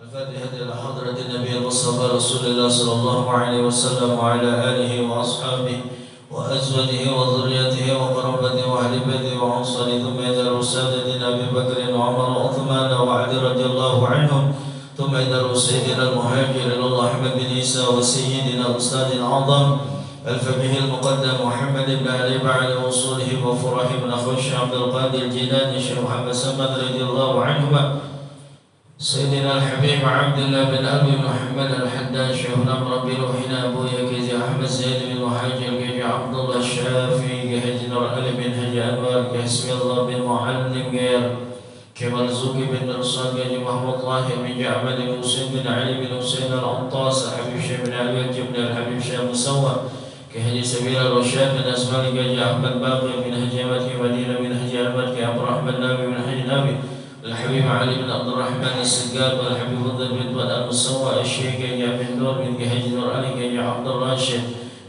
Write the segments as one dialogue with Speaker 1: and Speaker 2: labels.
Speaker 1: الفاتحة إلى حضرة النبي المصطفى رسول الله صلى الله عليه وسلم وعلى آله وأصحابه وأزواجه وذريته وقرابته وأهل بيته وأنصاره ثم إلى سادتنا أبي بكر وعمر وعثمان وعلي رضي الله عنهم ثم إلى سيدنا المهاجر إلى الله أحمد بن عيسى وسيدنا الأستاذ الأعظم الفقيه المقدم محمد بن علي بعد وصوله وفرح بن أخوه الشيخ عبد القادر الجيلاني الشيخ محمد سمد رضي الله عنهما سيدنا الحبيب عبد الله بن أبي محمد الحداد شيخنا مربي روحنا أبويا كيزي أحمد زيد بن مهاجر كيزي عبد الله الشافعي كيزي نور علي بن هجي أنوار كيزي الله بن معلم غير كمرزوق بن رصاد كيزي محمود الله بن جعبد بن حسين بن علي بن حسين العطاس الحبيب شيخ بن علي بن الحبيب شيخ مسوى كهدي سبيل الرشاد من أسماء كيزي أحمد باقي من هجي أمتي مدينة من هجي أمتي عبد الرحمن نبي من هجي نبي الحبيب علي بن عبد الرحمن السجاد والحبيب فضل بن المسوى الشيخ كيجي بن نور بن جهج نور علي كيجي عبد الراشد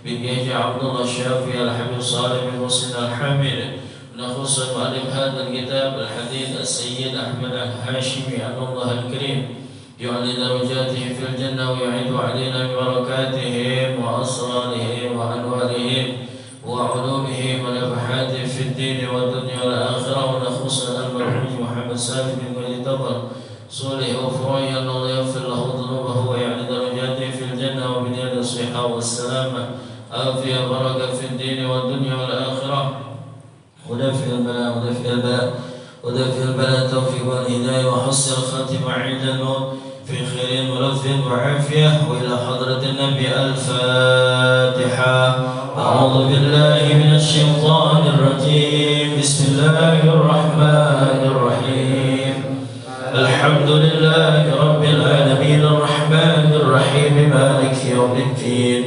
Speaker 1: بن جهج عبد الله الشافعي الحبيب صالح بن محسن الحامد نخص مؤلف هذا الكتاب الحديث السيد أحمد الهاشمي أن الله الكريم يعلي درجاته في الجنة ويعيد علينا ببركاتهم وأسرارهم وأنوارهم وعلومهم ونفحاتهم في الدين والدنيا والآخرة ونخص المرحوم محمد سالم بن وليد طبر صلح وفروعه أن الله يغفر له ذنوبه ويعلي درجاته في الجنة وبنيان الصحة والسلامة آفية بركة في الدين والدنيا والآخرة ودفع البلاء التوفيق والهداية وحسن الخاتمة عند الموت في خير ولطف وعافية وإلى حضرة النبي الفاتحة. أعوذ بالله من الشيطان الرجيم. بسم الله الرحمن الرحيم. الحمد لله رب العالمين الرحمن الرحيم مالك يوم الدين.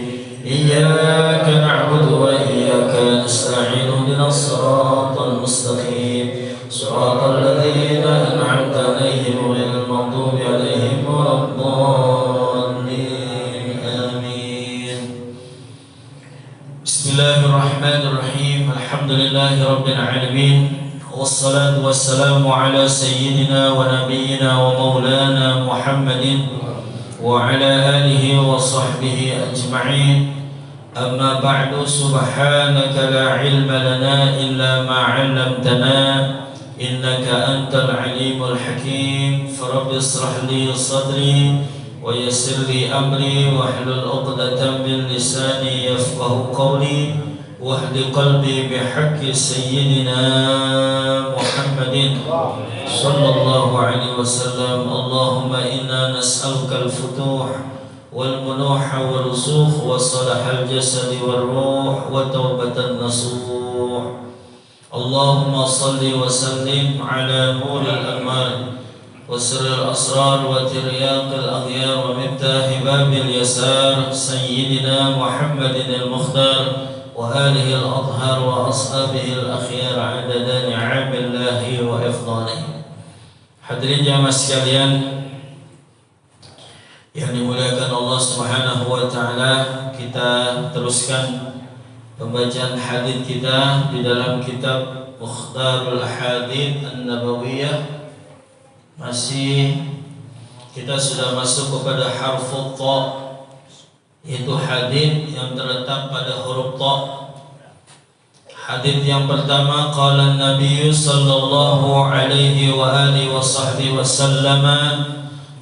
Speaker 1: إياك نعبد وإياك نستعين اهدنا الصراط المستقيم صراط الذين أنعمت عليهم غير المغضوب عليهم ولا الضالين آمين. بسم الله الرحمن الرحيم. الحمد لله رب العالمين والصلاة والسلام على سيدنا ونبينا ومولانا محمد وعلى آله وصحبه أجمعين. أما بعد سبحانك لا علم لنا إلا ما علمتنا إنك أنت العليم الحكيم فرب اشرح لي صدري ويسر لي أمري واحلل عقدة من لساني يفقه قولي واهد قلبي بحق سيدنا محمد صلى الله عليه وسلم. اللهم إنا نسألك الفتوح والمنوح والرسوخ وصلاح الجسد والروح وتوبة النصوح. اللهم صل وسلم على نور الأنوار وسر الأسرار وترياق الأغيار ومفتاح باب اليسار سيدنا محمد المختار وآله الأطهار وأصحابه الأخيار عدد نعم الله وإفضاله. Hadirin jamaah sekalian yang dimuliakan Allah Subhanahu wa taala, kita teruskan pembacaan hadis kita di dalam kitab Mukhtarul Hadits An-Nabawiyah. Masih kita sudah masuk kepada harfu ta, yaitu hadis yang terletak pada huruf ta. Hadis yang pertama, qala Nabi sallallahu alaihi wa alihi wasallam,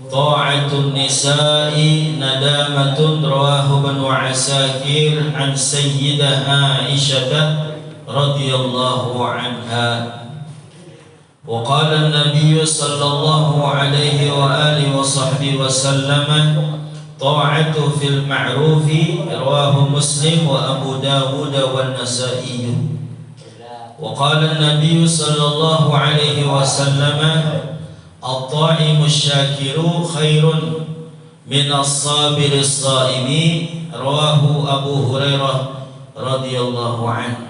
Speaker 1: ta'atun nisa'i nadamatun, rawahu Ibnu Asakir an sayyidah Aisyah radhiyallahu anha. Wa qala an-nabiy sallallahu alaihi wa alihi wasallam, ta'atu fil ma'rufi, rawahu Muslim wa Abu Dawud wa Nasa'i. Wa qala an-nabiy sallallahu alaihi wasallam, at-ta'imu syakiru khairun min as-sabiri as-saimi, rawahu Abu Hurairah radhiyallahu anhu.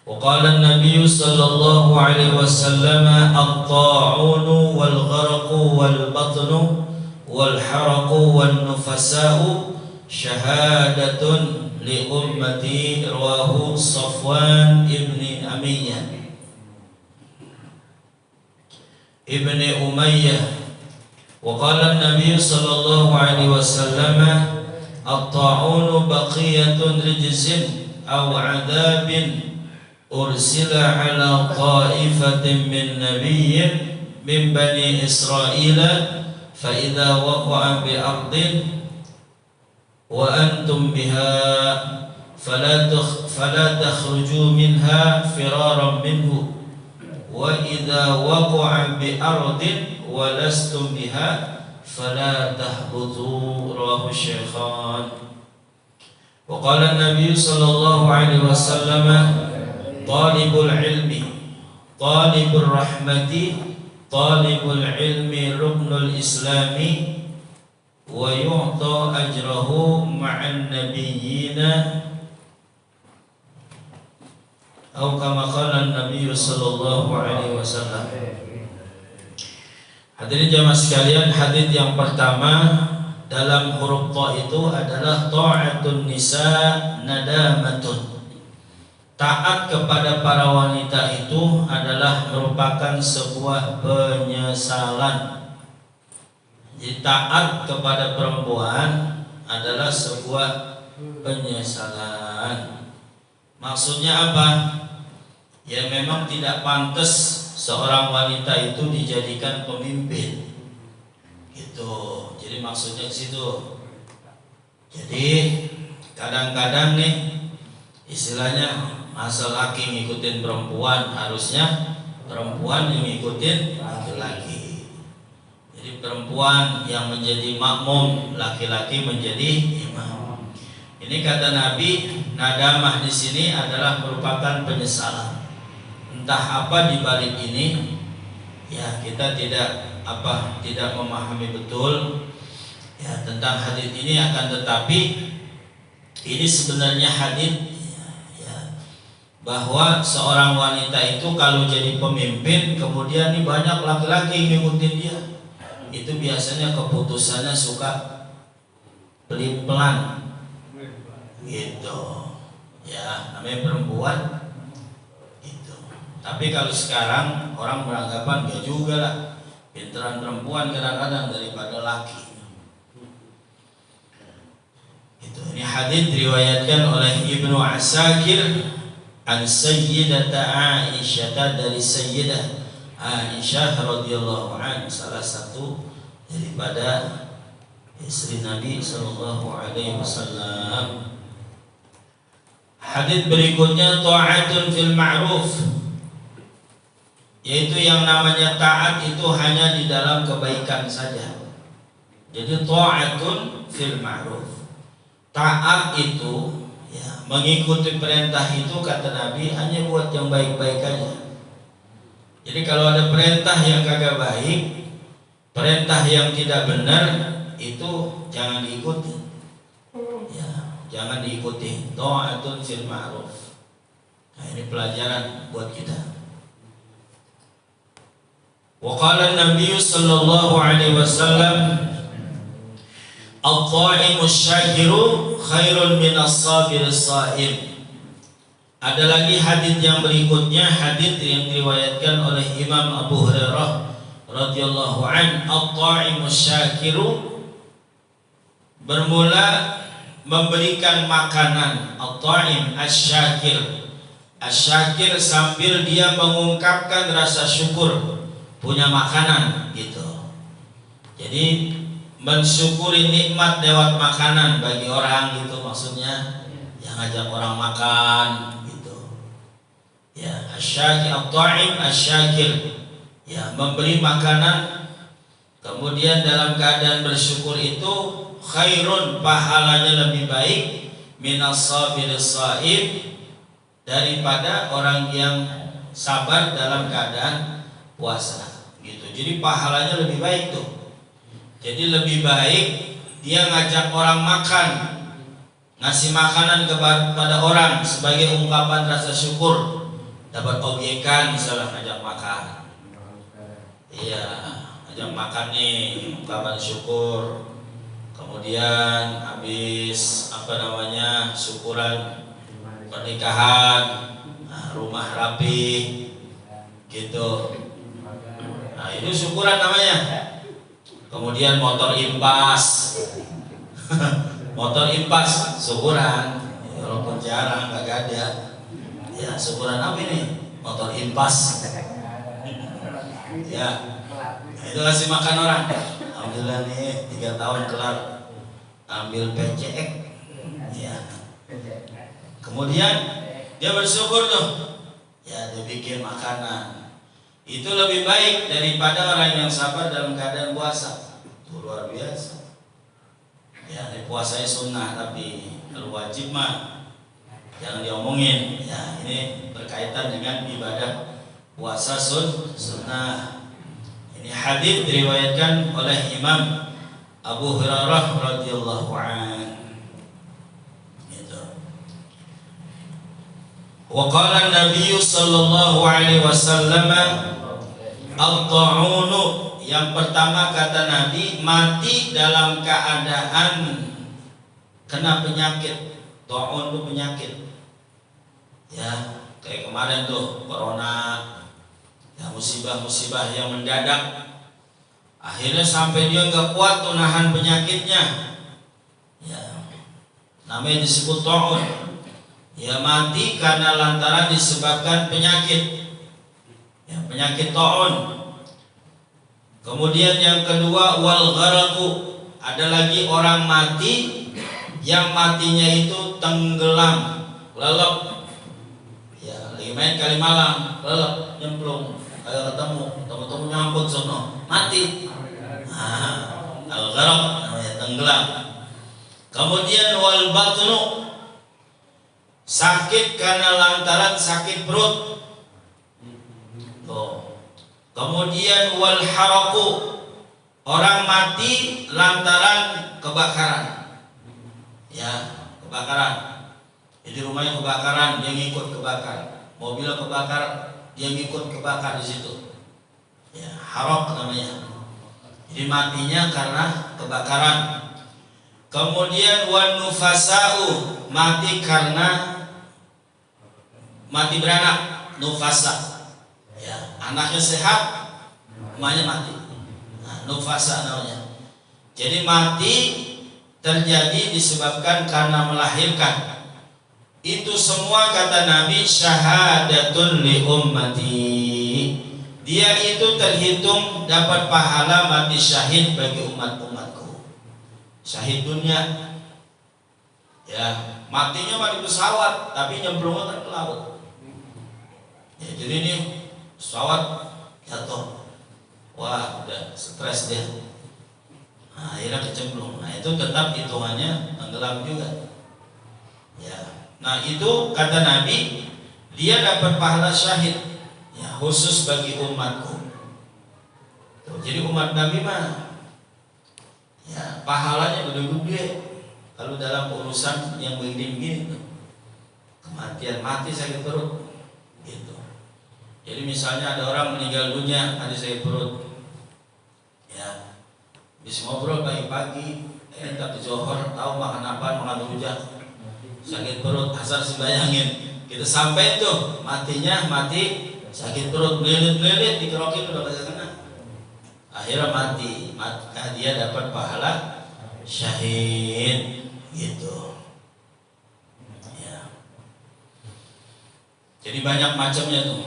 Speaker 1: Wa qala an-nabiy sallallahu alaihi wasallam, at-ta'unu wal gharqu wal batnu wal haraqu wan nufasa'u syahadatun li ummati, rawahu Safwan ibni Umayyah qala an-nabiy sallallahu alaihi wasallam at-ta'unu baqiyatun rijzin aw 'adabin ursila 'ala qa'ifatin min nabiyyin min bani Israila fa idza waqa'a bi ardin wa antum biha fala takhruju minha firaran minhu wa idza waqa'a bi ardin wa lastum biha fala tahbutu rawahu syaikhan. Wa qala an-nabiy sallallahu alaihi wasallam talibul ilmi talibur rahmati talibul ilmi ruknul islami wa yu'ta ajrahu ma'an nabiyyina atau kama qala an-nabiy sallallahu alaihi wasallam. Hadirin jamaah sekalian, hadis yang pertama dalam huruf ta itu adalah ta'atun nisa nadamatun. Taat kepada para wanita itu adalah merupakan sebuah penyesalan. Jadi taat kepada perempuan adalah sebuah penyesalan. Maksudnya apa? Ya memang tidak pantas seorang wanita itu dijadikan pemimpin. Gitu. Jadi maksudnya ke situ. Jadi kadang-kadang nih istilahnya masa laki ngikutin perempuan, harusnya perempuan yang ngikutin laki-laki. Jadi perempuan yang menjadi makmum, laki-laki menjadi imam. Ini kata Nabi, nadamah di sini adalah merupakan penyesalan. Entah apa di balik ini, ya kita tidak memahami betul ya tentang hadis ini, akan tetapi ini sebenarnya hadis ya, bahwa seorang wanita itu kalau jadi pemimpin kemudian nih banyak laki-laki ngikutin dia, itu biasanya keputusannya suka pelin-pelan gitu ya, namanya perempuan gitu. Tapi kalau sekarang orang beranggapan ya juga lah, pinteran perempuan kadang-kadang daripada laki gitu. Ini hadis diriwayatkan oleh Ibnu Asakir an Sayyidata Aisyah, dari Sayyidah Aisyah radhiyallahu anha, salah satu daripada istri Nabi sallallahu alaihi wasallam. Hadis berikutnya ta'atun fil ma'ruf, yaitu yang namanya taat itu hanya di dalam kebaikan saja. Jadi ta'atun fil ma'ruf, taat itu ya, mengikuti perintah itu kata Nabi hanya buat yang baik-baik aja. Jadi kalau ada perintah yang kagak baik, perintah yang tidak benar, itu jangan diikuti ya, jangan diikuti. Ta'atun fil ma'ruf. Nah, ini pelajaran buat kita. Wa qala an-nabiy sallallahu alaihi wasallam at-ta'imus syakiru khairun minas sabiris sha'im. Ada lagi hadis yang berikutnya, hadis yang diriwayatkan oleh Imam Abu Hurairah radhiyallahu an, at-ta'imus syakiru, bermula memberikan makanan, at-ta'im asy-syakir. Asy-syakir sambil dia mengungkapkan rasa syukur, punya makanan gitu. Jadi mensyukuri nikmat lewat makanan bagi orang gitu, maksudnya yang ngajak orang makan gitu. Ya, asy-syakir, at-ta'im asy-syakir. Ya, memberi makanan kemudian dalam keadaan bersyukur itu khairun, pahalanya lebih baik, minas sabiris sha'im, daripada orang yang sabar dalam keadaan puasa gitu. Jadi pahalanya lebih baik tuh. Jadi lebih baik dia ngajak orang makan, ngasih makanan kepada orang sebagai ungkapan rasa syukur, dapat obyekan misalnya ngajak makan. Iya, ngajak makan nih ungkapan syukur. Kemudian habis syukuran pernikahan, rumah rapi gitu. Nah, itu syukuran namanya. Kemudian motor impas. Motor impas syukuran, walaupun jarang kagak ada. Ya syukuran apa ini? Motor impas. Ya, itu kasih makan orang. Alhamdulillah nih 3 tahun kelar ambil PCX. Ya. Kemudian dia bersyukur tuh. Ya, dia bikin makanan. Itu lebih baik daripada orang yang sabar dalam keadaan puasa. Itu luar biasa. Ya, puasanya sunnah, tapi kalau wajib mah jangan diomongin. Ya, ini berkaitan dengan ibadah puasa sunnah. Ini hadis diriwayatkan oleh Imam Abu Hurairah radhiyallahu anhu. Gitu. Wa qala an-nabiy sallallahu alaihi wasallam al-ta'unu. Yang pertama kata Nabi, mati dalam keadaan kena penyakit. Ta'un itu penyakit. Ya, kayak kemarin tuh corona. Ya, musibah-musibah yang mendadak. Akhirnya sampai dia nggak kuat tuh nahan penyakitnya. Ya, namanya disebut ta'un. Ya, mati karena lantaran disebabkan penyakit. Ya, penyakit ta'un. Kemudian yang kedua wal gharaqu, ada lagi orang mati yang matinya itu tenggelam, lelep. Ya, lagi main Kalimalang, lelep, nyemplung, kayak ketemu nyambut sono, mati. Al gharaq namanya tenggelam. Kemudian wal batnu, sakit karena lantaran sakit perut. Tuh. Kemudian wal haraku, orang mati lantaran kebakaran. Ya, kebakaran. Jadi rumahnya kebakaran, dia ngikut kebakar. Mobilnya kebakar, dia ngikut kebakar di situ. Ya, haraq namanya. Jadi matinya karena kebakaran. Kemudian wan nufasa'u, mati karena mati beranak, nufasa. Ya, anaknya sehat, emaknya mati. Nah, nufasa namanya. Jadi mati terjadi disebabkan karena melahirkan. Itu semua kata Nabi syahadatun li ummati. Dia itu terhitung dapat pahala mati syahid bagi umat-umatku. Syahid dunia. Ya, matinya mah di pesawat, tapi nyemplungnya ke laut. Ya, jadi ini pesawat jatuh, wah udah stres dia. Nah, akhirnya kecemplung. Nah, itu tetap hitungannya tenggelam juga. Ya, nah itu kata Nabi, dia dapat pahala syahid. Ya, khusus bagi umatku. Tuh, jadi umat Nabi mah, ya pahalanya gede-gede. Kalau dalam urusan yang begini-begini, kematian, mati sakit perut, gitu. Jadi misalnya ada orang meninggal dunia, ada sakit perut, ya, bisa ngobrol pagi-pagi, tapi Johor tahu makan apa, makan rujak, sakit perut, asal sembayangin, kita sampai tuh matinya mati sakit perut, melilit-melilit dikerokin udah gak kena, akhirnya mati, maka dia dapat pahala syahid, gitu. Ya. Jadi banyak macamnya tuh.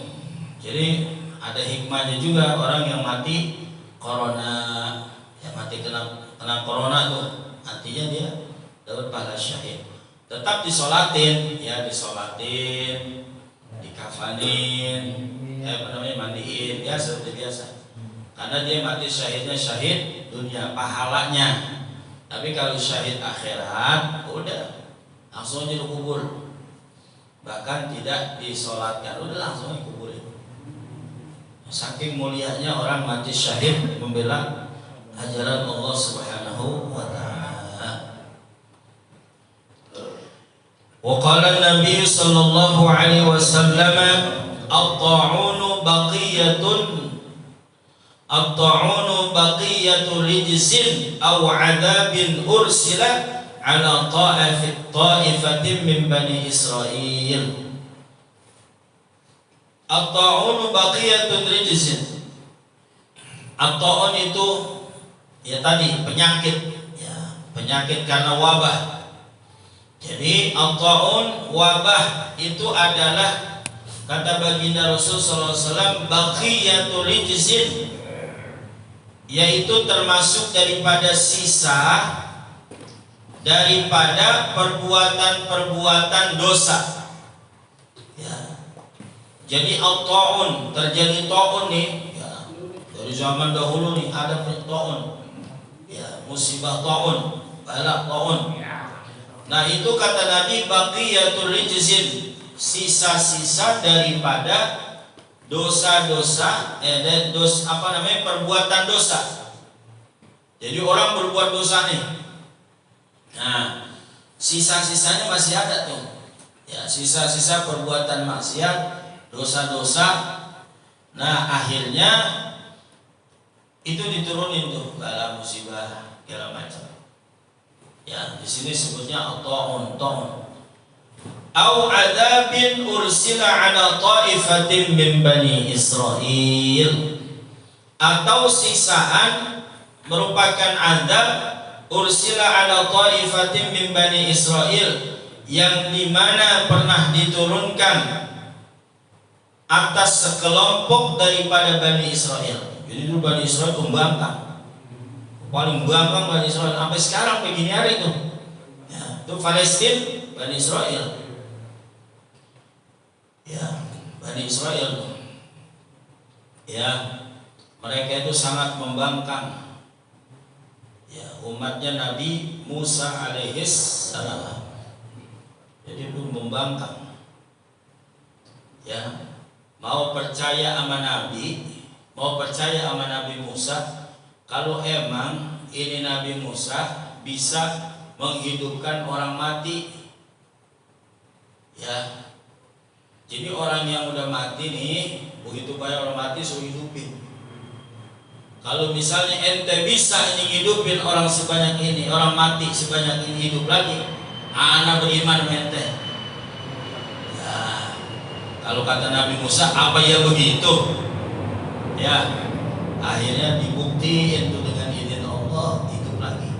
Speaker 1: Jadi ada hikmahnya juga orang yang mati corona, yang mati kena corona tuh, artinya dia dapat pahala syahid. Tetap disolatin, ya disolatin, dikafanin, mandiin, ya seperti biasa. Karena dia mati syahidnya syahid dunia, pahalanya. Tapi kalau syahid akhirat, udah langsung aja dikubur, bahkan tidak disolatkan, udah langsung dikuburin. Saking mulianya orang mati syahid membela ajaran Allah Subhanahu wa ta'ala. Wa qala an-nabiy sallallahu alaihi wasallam at-ta'unu baqiyatu rijzin aw 'adabin ursila ala ta'ifatin min bani Israil. At-ta'un baqiyatun rijzin. At-ta'un itu ya tadi penyakit, ya penyakit karena wabah. Jadi at-ta'un, wabah itu adalah, kata baginda Rasul sallallahu alaihi wasallam, baqiyatul rijzin, yaitu termasuk daripada sisa daripada perbuatan-perbuatan dosa. Ya. Jadi at-ta'un, terjadi ta'un nih, ya, dari zaman dahulu nih ada ta'un, ya, musibah ta'un, bala ta'un. Nah itu kata Nabi baqiyatul rijzin, sisa-sisa daripada dosa-dosa, perbuatan dosa. Jadi orang berbuat dosa nih, nah sisa-sisanya masih ada tuh, ya sisa-sisa perbuatan maksiat, dosa-dosa. Nah akhirnya itu diturunin tuh bala musibah segala macam. Ya di sini sebutnya at-ta'un, ta'un. Au adzabin ursila ala ta'ifatin min bani Israil, atau siksaan merupakan azab ursila ala ta'ifatin min bani Israil, yang dimana pernah diturunkan atas sekelompok daripada Bani Israel. Jadi dulu Bani Israel pembangkang, paling bangkang Bani Israel sampai sekarang begini hari itu. Ya, itu Palestina, Bani Israel. Ya, Bani Israel. Ya, mereka itu sangat membangkang. Ya, umatnya Nabi Musa alaihis salam. Jadi itu membangkang. Ya, mau percaya sama Nabi, mau percaya sama Nabi Musa, kalau emang ini Nabi Musa bisa menghidupkan orang mati. Ya, jadi orang yang udah mati nih, begitu banyak orang mati suruh hidupin. Kalau misalnya ente bisa hidupin orang sebanyak ini, orang mati sebanyak ini hidup lagi, anak beriman sama ente. Ya, kalau kata Nabi Musa, apa ya begitu? Ya, akhirnya dibuktiin itu dengan izin Allah hidup lagi.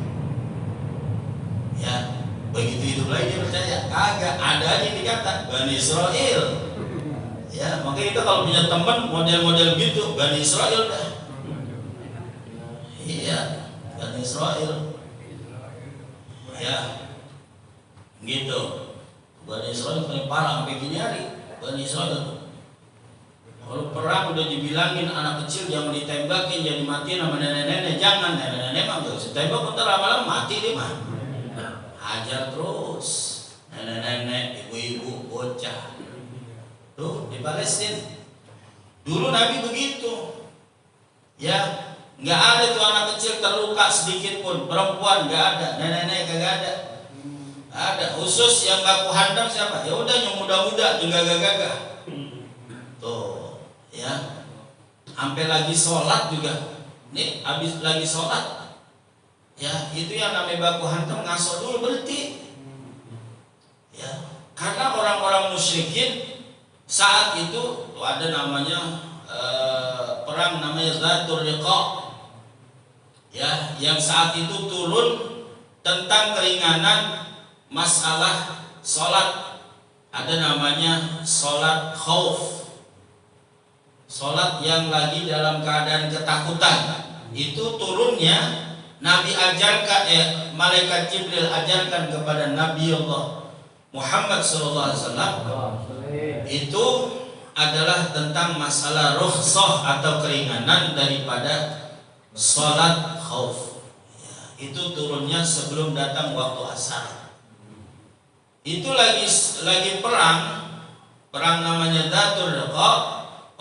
Speaker 1: Ya, begitu hidup lagi dia percaya. Kagak, ada aja yang dikata Bani Israel. Ya, makanya kita kalau punya teman model-model gitu, Bani Israel dah. Iya, Bani Israel. Ya, gitu. Bani Israel paling parah sampai gini hari. Bani Israel. Kalau perang udah dibilangin anak kecil jangan ditembakin, jangan dimatiin sama nenek-nenek, jangan. Nenek-nenek mah gak usah tembak, bentar lama-lama mati dia mah. Hajar terus. Nenek-nenek, ibu-ibu, bocah. Tuh di Palestina. Dulu Nabi begitu. Ya, nggak ada tuh anak kecil terluka sedikit pun, perempuan nggak ada, nenek-nenek kagak ada. Ada khusus yang baku hantam siapa? Ya udah yang muda-muda juga gagah. Tuh, ya. Sampai lagi sholat juga. Nih, habis lagi sholat. Ya, itu yang namanya baku hantam, ngaso dulu berhenti. Ya, karena orang-orang musyrikin saat itu tuh ada namanya perang namanya Zatul Riqa. Ya, yang saat itu turun tentang keringanan masalah sholat. Ada namanya sholat khauf, sholat yang lagi dalam keadaan ketakutan. Itu turunnya Nabi ajarkan, malaikat Jibril ajarkan kepada Nabi Allah Muhammad SAW. Itu adalah tentang masalah rukhsah atau keringanan daripada sholat khauf. Ya, itu turunnya sebelum datang waktu asar. Itu lagi perang namanya Zatul Riqa.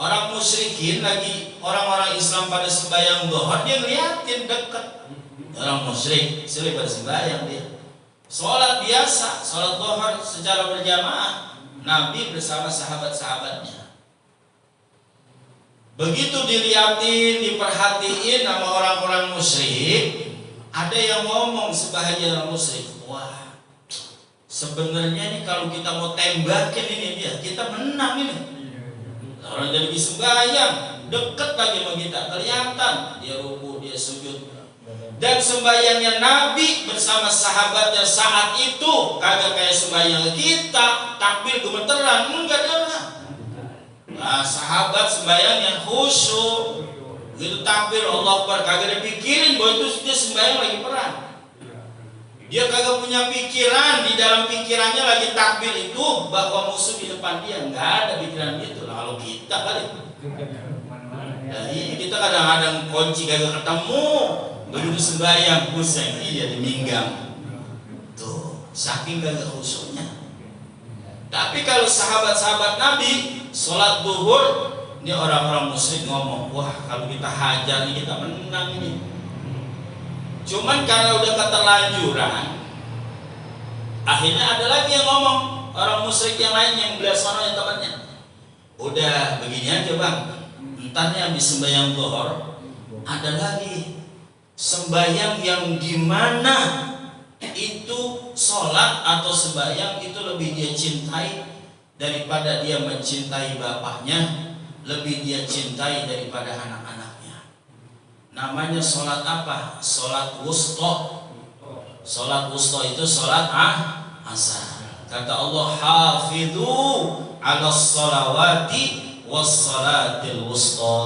Speaker 1: Orang musyrikin lagi, orang-orang Islam pada sembahyang dhuhr, dia ngeliatin dekat. Orang musyrik sering pada sembahyang dia. Sholat biasa, sholat dhuhr secara berjamaah. Nabi bersama sahabat-sahabatnya. Begitu dilihatin, diperhatiin sama orang-orang musyrik, ada yang ngomong sebahagia orang musyrik, wah, sebenarnya nih kalau kita mau tembakin ini dia, kita menang ini. Orang jadi sembahyang, deket lagi sama kita, kelihatan dia ruku, dia sujud,
Speaker 2: Dan sembahyangnya Nabi bersama sahabatnya saat itu kagak kayak sembahyang kita, takbir gemeteran, enggak ada. Nah, sahabat sembahyang yang khusyuk, gitu takbir Allah Akbar, kagak dipikirin bahwa itu dia sembahyang lagi perang. Dia kagak punya pikiran, di dalam pikirannya lagi takbir itu bahwa musuh di depan dia, nggak ada pikiran gitu. Kalau kita kali, nah, kita kadang-kadang kunci kagak ketemu. Begitu sembahyang pusing, iya diminggang. Tuh, saking gak khusyuknya. Tapi kalau sahabat-sahabat Nabi sholat duhur, ini orang-orang musyrik ngomong, wah kalau kita hajar nih kita menang ini. Cuman karena udah keterlanjuran, akhirnya ada lagi yang ngomong, orang musyrik yang lain yang belah sono yang temannya. Udah begini aja bang, entarnya habis sembahyang duhur, ada lagi sembahyang yang dimana itu sholat atau sembahyang itu lebih dia cintai daripada dia mencintai bapaknya, lebih dia cintai daripada anak-anaknya. Namanya sholat apa? Sholat wusta. Sholat wusta itu sholat asar. Kata Allah, hafidhu ala sholawati was sholatil wusta.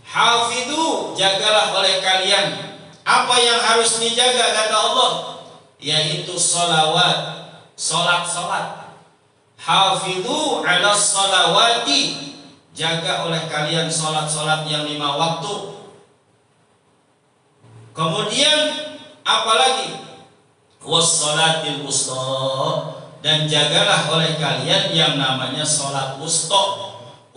Speaker 2: Hafidhu, jagalah oleh kalian apa yang harus dijaga kata Allah, yaitu sholawat, sholat. Hafidhu ala sholawati, jaga oleh kalian sholat yang 5 waktu. Kemudian apalagi? Wassalatil wusta, dan jagalah oleh kalian yang namanya sholat wusta.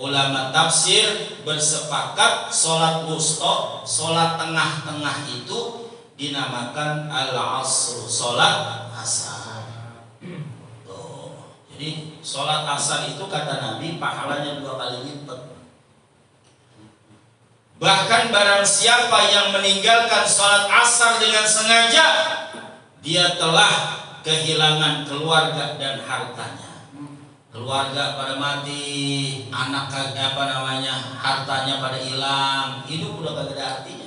Speaker 2: Ulama tafsir bersepakat sholat wusta, sholat tengah-tengah itu dinamakan al-asr, sholat asar. Tuh. Jadi sholat asar itu kata Nabi pahalanya 2 kali lipat. Bahkan barang siapa yang meninggalkan sholat asar dengan sengaja, dia telah kehilangan keluarga dan hartanya. Keluarga pada mati, anak hartanya pada hilang, hidup udah kagak ada artinya.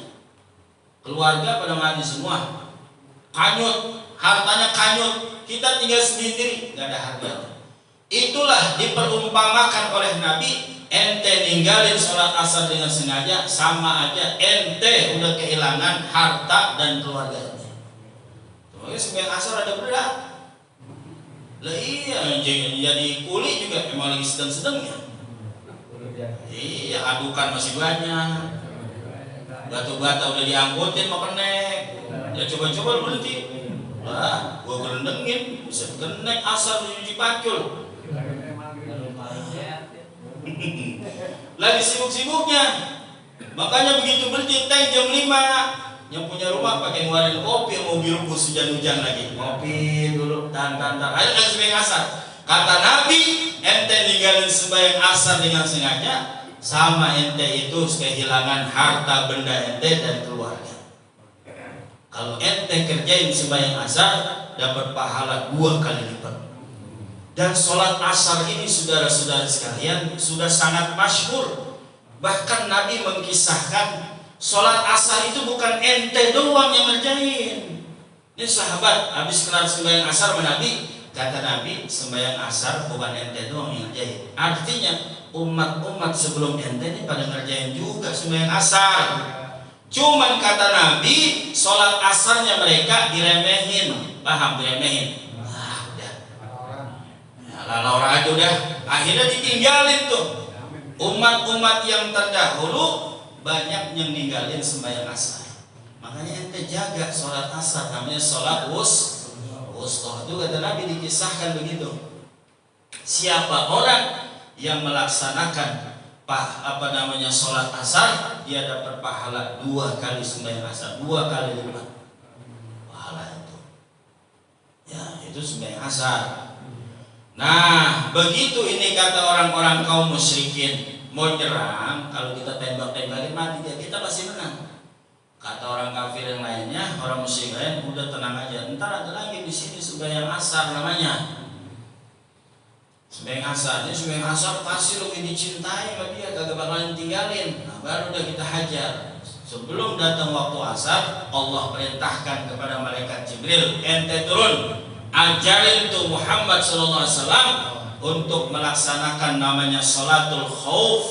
Speaker 2: Keluarga pada mati semua, kanyut, hartanya kanyut, kita tinggal sendiri, nggak ada harganya. Itulah diperumpamakan oleh Nabi, ente ninggalin sholat asar dengan sengaja, sama aja ente udah kehilangan harta dan keluarganya. Makanya sembahyang asar ada berat. Lah iya, jadi kuli juga emang lagi sedang-sedangnya. Iya, adukan masih banyak. Batu-bata udah diangkutin mau kenek. Ya coba-coba berhenti. Wah, gua berendengin, bisa kenek asar dicuci pacul. Lagi sibuk-sibuknya. Makanya begitu berhenti tank jam 5. Yang punya rumah pakai ngeluarin kopi, mobil bus hujan-hujan lagi. Kopi dulu, tahan. Ayo sembahyang asar. Kata Nabi, ente ninggalin sembahyang asar dengan sengaja, sama ente itu kehilangan harta benda ente dan keluarga. Kalau ente kerjain sembahyang asar, dapat pahala 2 kali lipat. Dan sholat asar ini saudara-saudara sekalian sudah sangat masyhur. Bahkan Nabi mengkisahkan sholat asar itu bukan ente doang yang ngerjain. Ini sahabat habis kelar sembahyang asar sama Nabi, kata Nabi sembahyang asar bukan ente doang yang ngerjain. Artinya umat-umat sebelum ente ini pada ngerjain juga sembahyang asar. Cuman kata Nabi sholat asarnya mereka diremehin. Paham diremehin? Udah. Ya, orang aja udah. Akhirnya ditinggalin tuh. Umat-umat yang terdahulu banyak yang ninggalin sembahyang asar. Makanya ente jaga sholat asar, namanya sholat wusta. Itu kata Nabi dikisahkan begitu. Siapa orang yang melaksanakan sholat asar, dia dapat pahala 2 kali sembahyang asar, 2 kali lipat pahala itu. Ya, itu sembahyang asar. Nah, begitu ini kata orang-orang kaum musyrikin. Mau nyerang, kalau kita tembak-tembakin mati dia, kita pasti menang. Kata orang kafir yang lainnya, orang musyrik lain, udah tenang aja. Ntar ada lagi di sini sembahyang asar namanya. Sembahyang asar, ini sembahyang asar pasti lebih dicintai sama dia, kagak bakalan tinggalin. Nah, baru udah kita hajar. Sebelum datang waktu asar, Allah perintahkan kepada malaikat Jibril, ente turun, ajarin tuh Muhammad SAW untuk melaksanakan namanya sholatul khauf.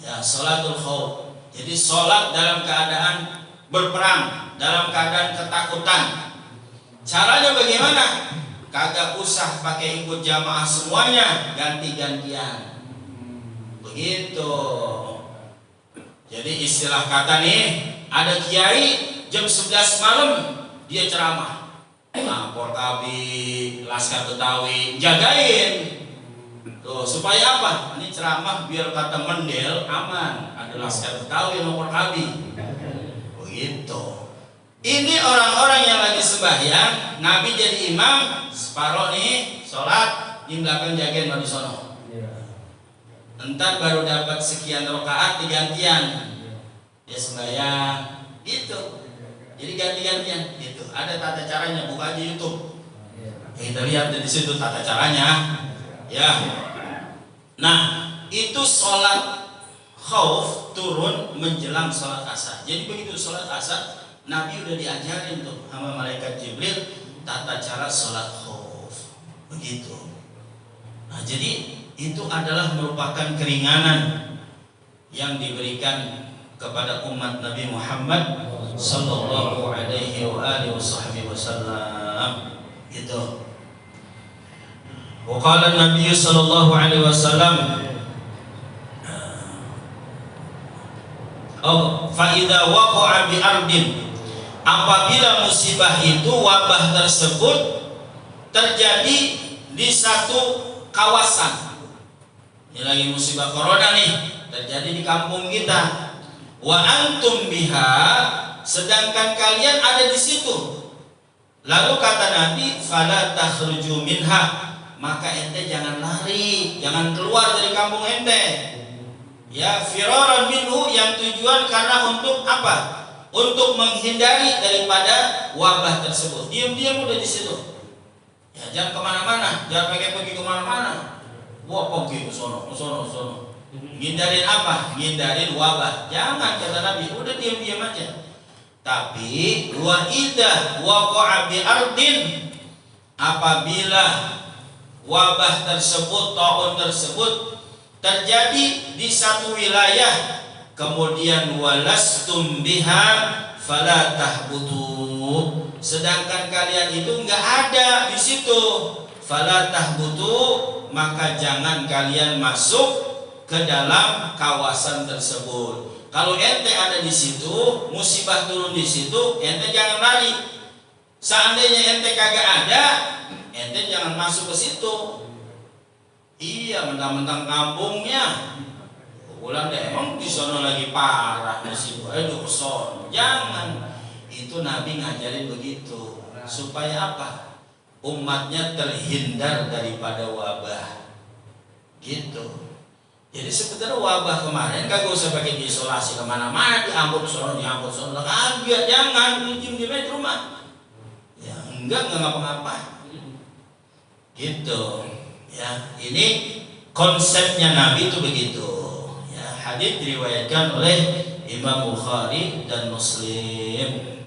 Speaker 2: Ya, sholatul khauf. Jadi sholat dalam keadaan berperang, dalam keadaan ketakutan. Caranya bagaimana? Kagak usah pakai ikut jamaah semuanya, ganti-gantian. Begitu. Jadi istilah kata nih, ada kiai jam 11 malam dia ceramah. Nah, Porkabi, Laskar Betawi, jagain. Tuh, supaya apa? Ini ceramah biar kata mendel aman. Ada Laskar Betawi sama Porkabi. Begitu. Ini orang-orang yang lagi sembahyang, Nabi jadi imam, separoh nih sholat, di belakang jagain baru sono. Entar baru dapat sekian rakaat digantian, ya sembahyang gitu. Jadi ganti-gantian gitu. Ada tata caranya, buka aja YouTube. Kita lihat di situ tata caranya. Ya. Nah, itu sholat khauf turun menjelang sholat asar. Jadi begitu sholat asar, Nabi udah diajarin tuh sama malaikat Jibril tata cara sholat khauf. Begitu. Nah, jadi itu adalah merupakan keringanan yang diberikan kepada umat Nabi Muhammad sallallahu alaihi wasallam. Gitu. Wa qala Nabi sallallahu alaihi wasallam, fa idza waqa'a bi ardin, apabila musibah itu, wabah tersebut terjadi di satu kawasan. Ini lagi musibah corona nih, terjadi di kampung kita. Wa antum biha, sedangkan kalian ada di situ. Lalu kata Nabi, fala takhruju minha, maka ente jangan lari, jangan keluar dari kampung ente. Ya, firaran minhu, yang tujuan karena untuk apa? Untuk menghindari daripada wabah tersebut. Diam-diam udah di situ. Ya, jangan kemana-mana, jangan pergi kemana-mana. Wah, pergi ke sono. Ngindarin apa? Ngindarin wabah. Jangan, kata Nabi, udah diam-diam aja. Tapi wa idza waqa'a bi ardin, apabila wabah tersebut, taun tersebut terjadi di satu wilayah, kemudian walastum biha fala tahbutu, sedangkan kalian itu enggak ada di situ, fala tahbutu, maka jangan kalian masuk ke dalam kawasan tersebut. Kalau ente ada di situ, musibah turun di situ, ente jangan lari. Seandainya ente kagak ada, ente jangan masuk ke situ. Iya, mentang-mentang kampungnya, pulang deh, emang di sono lagi parah musibah, aduh ke sono. Jangan. Itu Nabi ngajarin begitu. Supaya apa? Umatnya terhindar daripada wabah. Gitu. Jadi sebenarnya wabah kemarin kagak usah pakai diisolasi kemana-mana, diangkut sono, kagak, jangan diem di rumah. Ya enggak ngapa-ngapa. Gitu. Ya, ini konsepnya Nabi itu begitu. Ya, hadis diriwayatkan oleh Imam Bukhari dan Muslim.